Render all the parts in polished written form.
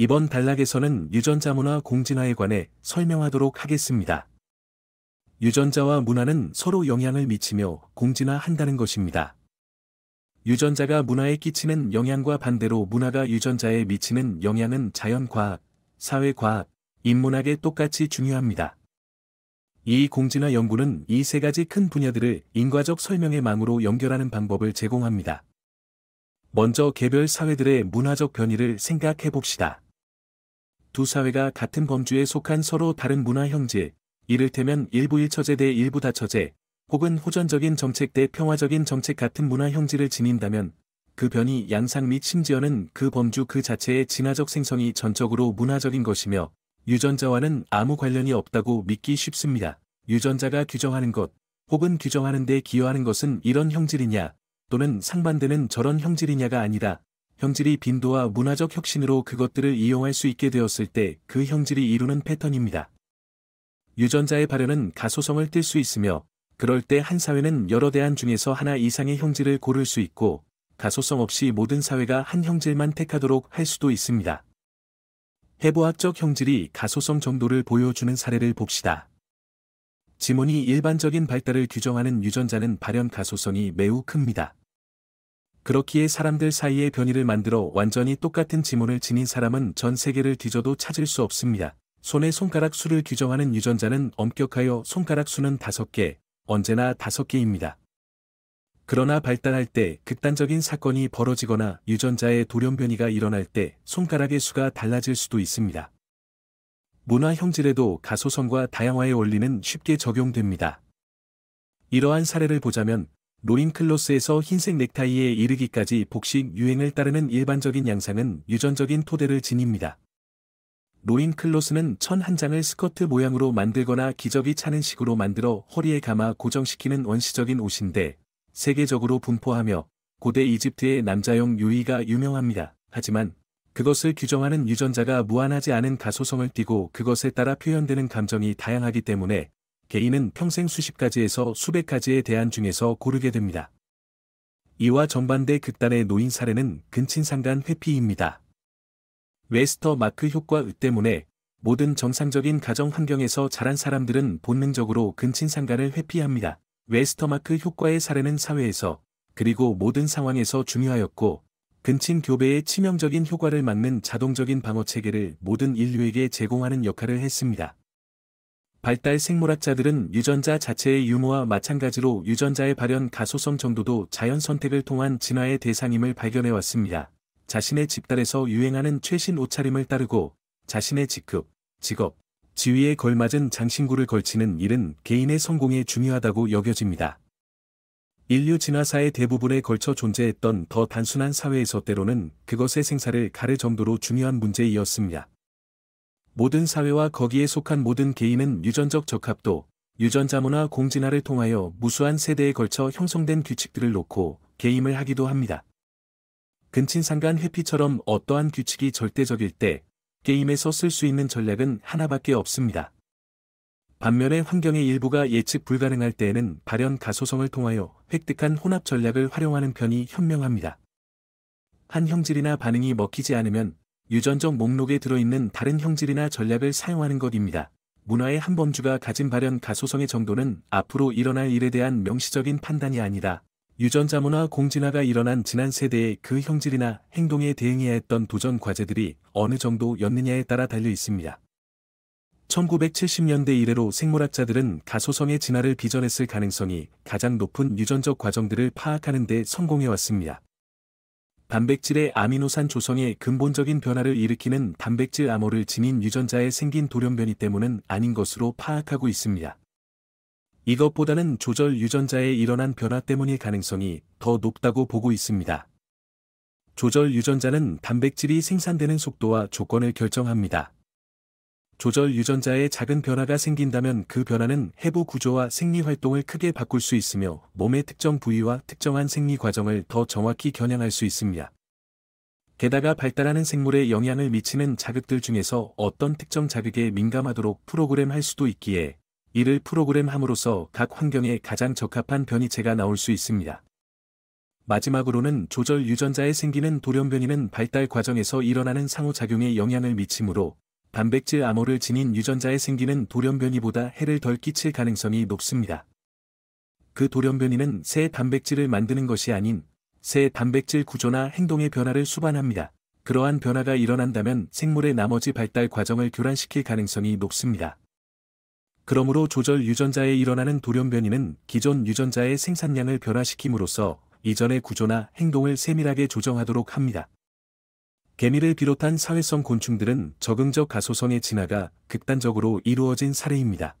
이번 단락에서는 유전자 문화 공진화에 관해 설명하도록 하겠습니다. 유전자와 문화는 서로 영향을 미치며 공진화한다는 것입니다. 유전자가 문화에 끼치는 영향과 반대로 문화가 유전자에 미치는 영향은 자연과학, 사회과학, 인문학에 똑같이 중요합니다. 이 공진화 연구는 이 세 가지 큰 분야들을 인과적 설명의 망으로 연결하는 방법을 제공합니다. 먼저 개별 사회들의 문화적 변이를 생각해 봅시다. 두 사회가 같은 범주에 속한 서로 다른 문화 형질, 이를테면 일부 1처제 대 일부 다처제, 혹은 호전적인 정책 대 평화적인 정책 같은 문화 형질을 지닌다면 그 변이 양상 및 심지어는 그 범주 그 자체의 진화적 생성이 전적으로 문화적인 것이며 유전자와는 아무 관련이 없다고 믿기 쉽습니다. 유전자가 규정하는 것, 혹은 규정하는 데 기여하는 것은 이런 형질이냐, 또는 상반되는 저런 형질이냐가 아니라 형질이 빈도와 문화적 혁신으로 그것들을 이용할 수 있게 되었을 때 그 형질이 이루는 패턴입니다. 유전자의 발현은 가소성을 띨 수 있으며 그럴 때 한 사회는 여러 대안 중에서 하나 이상의 형질을 고를 수 있고 가소성 없이 모든 사회가 한 형질만 택하도록 할 수도 있습니다. 해부학적 형질이 가소성 정도를 보여주는 사례를 봅시다. 지문이 일반적인 발달을 규정하는 유전자는 발현 가소성이 매우 큽니다. 그렇기에 사람들 사이의 변이를 만들어 완전히 똑같은 지문을 지닌 사람은 전 세계를 뒤져도 찾을 수 없습니다. 손의 손가락 수를 규정하는 유전자는 엄격하여 손가락 수는 5개, 언제나 5개입니다. 그러나 발달할 때 극단적인 사건이 벌어지거나 유전자의 돌연 변이가 일어날 때 손가락의 수가 달라질 수도 있습니다. 문화 형질에도 가소성과 다양화의 원리는 쉽게 적용됩니다. 이러한 사례를 보자면 로인클로스에서 흰색 넥타이에 이르기까지 복식 유행을 따르는 일반적인 양상은 유전적인 토대를 지닙니다. 로인클로스는 천 한 장을 스커트 모양으로 만들거나 기저귀 차는 식으로 만들어 허리에 감아 고정시키는 원시적인 옷인데 세계적으로 분포하며 고대 이집트의 남자용 유의가 유명합니다. 하지만 그것을 규정하는 유전자가 무한하지 않은 가소성을 띠고 그것에 따라 표현되는 감정이 다양하기 때문에 개인은 평생 수십 가지에서 수백 가지의 대안 중에서 고르게 됩니다. 이와 정반대 극단의 노인 사례는 근친상간 회피입니다. 웨스터 마크 효과 때문에 모든 정상적인 가정 환경에서 자란 사람들은 본능적으로 근친상간을 회피합니다. 웨스터 마크 효과의 사례는 사회에서 그리고 모든 상황에서 중요하였고 근친 교배의 치명적인 효과를 막는 자동적인 방어 체계를 모든 인류에게 제공하는 역할을 했습니다. 발달 생물학자들은 유전자 자체의 유무와 마찬가지로 유전자의 발현 가소성 정도도 자연 선택을 통한 진화의 대상임을 발견해왔습니다. 자신의 집단에서 유행하는 최신 옷차림을 따르고 자신의 직급, 직업, 지위에 걸맞은 장신구를 걸치는 일은 개인의 성공에 중요하다고 여겨집니다. 인류 진화사의 대부분에 걸쳐 존재했던 더 단순한 사회에서 때로는 그것의 생사를 가를 정도로 중요한 문제이었습니다. 모든 사회와 거기에 속한 모든 개인은 유전적 적합도, 유전자 문화 공진화를 통하여 무수한 세대에 걸쳐 형성된 규칙들을 놓고 게임을 하기도 합니다. 근친상간 회피처럼 어떠한 규칙이 절대적일 때 게임에서 쓸 수 있는 전략은 하나밖에 없습니다. 반면에 환경의 일부가 예측 불가능할 때에는 발현 가소성을 통하여 획득한 혼합 전략을 활용하는 편이 현명합니다. 한 형질이나 반응이 먹히지 않으면 유전적 목록에 들어있는 다른 형질이나 전략을 사용하는 것입니다. 문화의 한 범주가 가진 발현 가소성의 정도는 앞으로 일어날 일에 대한 명시적인 판단이 아니라 유전자 문화 공진화가 일어난 지난 세대의 그 형질이나 행동에 대응해야 했던 도전 과제들이 어느 정도였느냐에 따라 달려 있습니다. 1970년대 이래로 생물학자들은 가소성의 진화를 빚어냈을 가능성이 가장 높은 유전적 과정들을 파악하는 데 성공해왔습니다. 단백질의 아미노산 조성에 근본적인 변화를 일으키는 단백질 암호를 지닌 유전자에 생긴 돌연변이 때문은 아닌 것으로 파악하고 있습니다. 이것보다는 조절 유전자에 일어난 변화 때문일 가능성이 더 높다고 보고 있습니다. 조절 유전자는 단백질이 생산되는 속도와 조건을 결정합니다. 조절 유전자에 작은 변화가 생긴다면 그 변화는 해부 구조와 생리 활동을 크게 바꿀 수 있으며 몸의 특정 부위와 특정한 생리 과정을 더 정확히 겨냥할 수 있습니다. 게다가 발달하는 생물에 영향을 미치는 자극들 중에서 어떤 특정 자극에 민감하도록 프로그램할 수도 있기에 이를 프로그램함으로써 각 환경에 가장 적합한 변이체가 나올 수 있습니다. 마지막으로는 조절 유전자에 생기는 돌연변이는 발달 과정에서 일어나는 상호작용에 영향을 미치므로 단백질 암호를 지닌 유전자에 생기는 돌연변이보다 해를 덜 끼칠 가능성이 높습니다. 그 돌연변이는 새 단백질을 만드는 것이 아닌 새 단백질 구조나 행동의 변화를 수반합니다. 그러한 변화가 일어난다면 생물의 나머지 발달 과정을 교란시킬 가능성이 높습니다. 그러므로 조절 유전자에 일어나는 돌연변이는 기존 유전자의 생산량을 변화시킴으로써 이전의 구조나 행동을 세밀하게 조정하도록 합니다. 개미를 비롯한 사회성 곤충들은 적응적 가소성의 진화가 극단적으로 이루어진 사례입니다.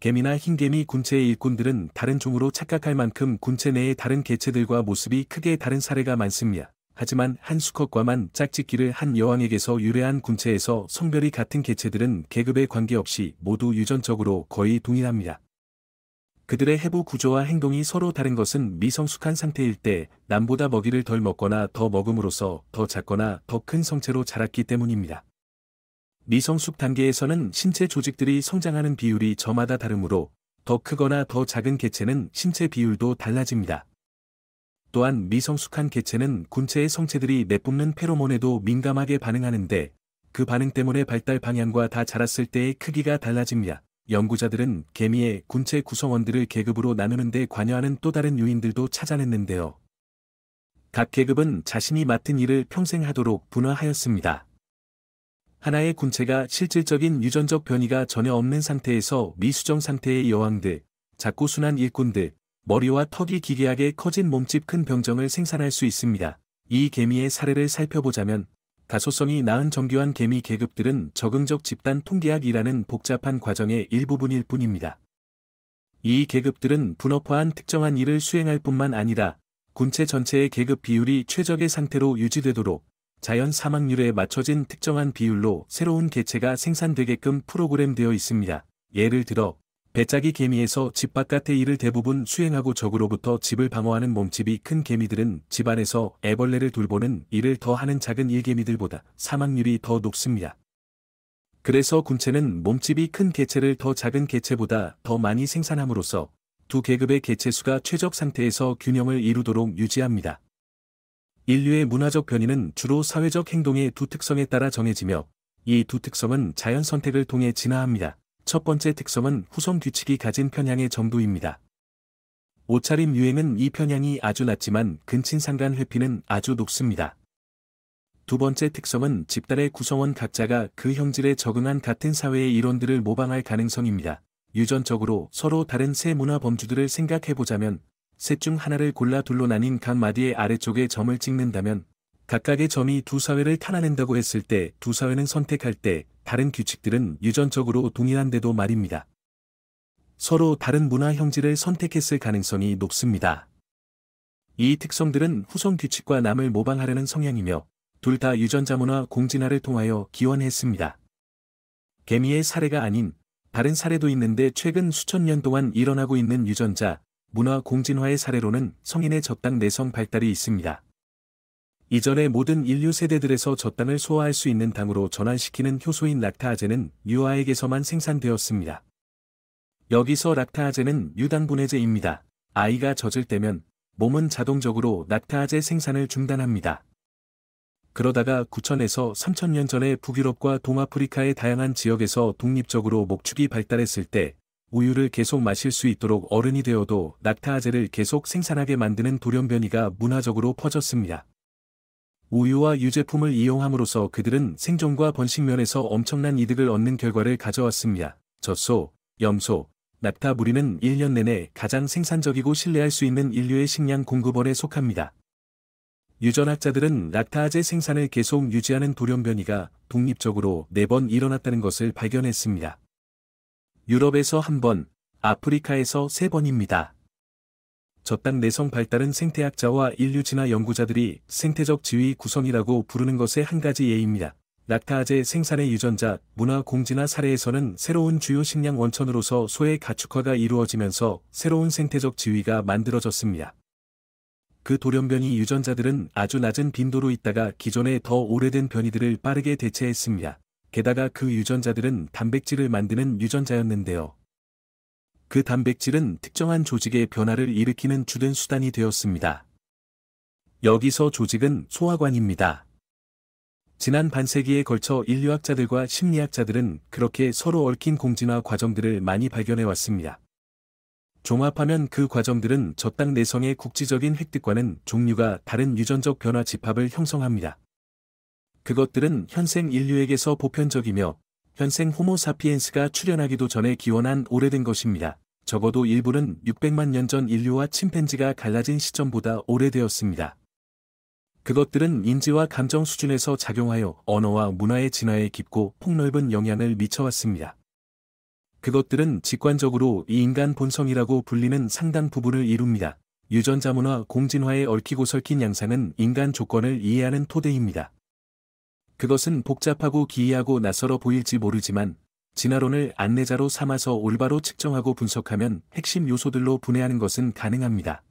개미나 흰개미 군체의 일꾼들은 다른 종으로 착각할 만큼 군체 내의 다른 개체들과 모습이 크게 다른 사례가 많습니다. 하지만 한 수컷과만 짝짓기를 한 여왕에게서 유래한 군체에서 성별이 같은 개체들은 계급에 관계없이 모두 유전적으로 거의 동일합니다. 그들의 해부 구조와 행동이 서로 다른 것은 미성숙한 상태일 때 남보다 먹이를 덜 먹거나 더 먹음으로써 더 작거나 더 큰 성체로 자랐기 때문입니다. 미성숙 단계에서는 신체 조직들이 성장하는 비율이 저마다 다르므로 더 크거나 더 작은 개체는 신체 비율도 달라집니다. 또한 미성숙한 개체는 군체의 성체들이 내뿜는 페로몬에도 민감하게 반응하는데 그 반응 때문에 발달 방향과 다 자랐을 때의 크기가 달라집니다. 연구자들은 개미의 군체 구성원들을 계급으로 나누는 데 관여하는 또 다른 요인들도 찾아냈는데요. 각 계급은 자신이 맡은 일을 평생 하도록 분화하였습니다. 하나의 군체가 실질적인 유전적 변이가 전혀 없는 상태에서 미수정 상태의 여왕들, 작고 순한 일꾼들, 머리와 턱이 기괴하게 커진 몸집 큰 병정을 생산할 수 있습니다. 이 개미의 사례를 살펴보자면 가소성이 나은 정교한 개미 계급들은 적응적 집단 통계학이라는 복잡한 과정의 일부분일 뿐입니다. 이 계급들은 분업화한 특정한 일을 수행할 뿐만 아니라 군체 전체의 계급 비율이 최적의 상태로 유지되도록 자연 사막률에 맞춰진 특정한 비율로 새로운 개체가 생산되게끔 프로그램되어 있습니다. 예를 들어 배짜기 개미에서 집 바깥의 일을 대부분 수행하고 적으로부터 집을 방어하는 몸집이 큰 개미들은 집 안에서 애벌레를 돌보는 일을 더 하는 작은 일개미들보다 사망률이 더 높습니다. 그래서 군체는 몸집이 큰 개체를 더 작은 개체보다 더 많이 생산함으로써 두 계급의 개체 수가 최적 상태에서 균형을 이루도록 유지합니다. 인류의 문화적 변이는 주로 사회적 행동의 두 특성에 따라 정해지며 이 두 특성은 자연 선택을 통해 진화합니다. 첫 번째 특성은 후손 규칙이 가진 편향의 정도입니다. 옷차림 유행은 이 편향이 아주 낮지만 근친상간 회피는 아주 높습니다. 두 번째 특성은 집단의 구성원 각자가 그 형질에 적응한 같은 사회의 이론들을 모방할 가능성입니다. 유전적으로 서로 다른 세 문화 범주들을 생각해보자면 셋 중 하나를 골라 둘로 나뉜 각 마디의 아래쪽에 점을 찍는다면 각각의 점이 두 사회를 타나낸다고 했을 때 두 사회는 선택할 때 다른 규칙들은 유전적으로 동일한데도 말입니다. 서로 다른 문화 형질을 선택했을 가능성이 높습니다. 이 특성들은 후손 규칙과 남을 모방하려는 성향이며 둘 다 유전자 문화 공진화를 통하여 기원했습니다. 개미의 사례가 아닌 다른 사례도 있는데 최근 수천 년 동안 일어나고 있는 유전자 문화 공진화의 사례로는 성인의 젖당 내성 발달이 있습니다. 이전의 모든 인류 세대들에서 젖당을 소화할 수 있는 당으로 전환시키는 효소인 락타아제는 유아에게서만 생산되었습니다. 여기서 락타아제는 유당분해제입니다. 아이가 젖을 때면 몸은 자동적으로 락타아제 생산을 중단합니다. 그러다가 9천에서 3천년 전에 북유럽과 동아프리카의 다양한 지역에서 독립적으로 목축이 발달했을 때 우유를 계속 마실 수 있도록 어른이 되어도 락타아제를 계속 생산하게 만드는 돌연변이가 문화적으로 퍼졌습니다. 우유와 유제품을 이용함으로써 그들은 생존과 번식 면에서 엄청난 이득을 얻는 결과를 가져왔습니다. 젖소, 염소, 락타 무리는 1년 내내 가장 생산적이고 신뢰할 수 있는 인류의 식량 공급원에 속합니다. 유전학자들은 락타아제 생산을 계속 유지하는 돌연변이가 독립적으로 4번 일어났다는 것을 발견했습니다. 유럽에서 1번, 아프리카에서 3번입니다. 젖당 내성 발달은 생태학자와 인류 진화 연구자들이 생태적 지위 구성이라고 부르는 것의 한 가지 예입니다. 락타아제 생산의 유전자, 문화 공진화 사례에서는 새로운 주요 식량 원천으로서 소의 가축화가 이루어지면서 새로운 생태적 지위가 만들어졌습니다. 그 돌연변이 유전자들은 아주 낮은 빈도로 있다가 기존의 더 오래된 변이들을 빠르게 대체했습니다. 게다가 그 유전자들은 단백질을 만드는 유전자였는데요. 그 단백질은 특정한 조직의 변화를 일으키는 주된 수단이 되었습니다. 여기서 조직은 소화관입니다. 지난 반세기에 걸쳐 인류학자들과 심리학자들은 그렇게 서로 얽힌 공진화 과정들을 많이 발견해왔습니다. 종합하면 그 과정들은 저땅 내성의 국지적인 획득과는 종류가 다른 유전적 변화 집합을 형성합니다. 그것들은 현생 인류에게서 보편적이며 현생 호모사피엔스가 출현하기도 전에 기원한 오래된 것입니다. 적어도 일부는 600만 년 전 인류와 침팬지가 갈라진 시점보다 오래되었습니다. 그것들은 인지와 감정 수준에서 작용하여 언어와 문화의 진화에 깊고 폭넓은 영향을 미쳐왔습니다. 그것들은 직관적으로 이 인간 본성이라고 불리는 상당 부분을 이룹니다. 유전자 문화 공진화에 얽히고 설킨 양상은 인간 조건을 이해하는 토대입니다. 그것은 복잡하고 기이하고 낯설어 보일지 모르지만 진화론을 안내자로 삼아서 올바로 측정하고 분석하면 핵심 요소들로 분해하는 것은 가능합니다.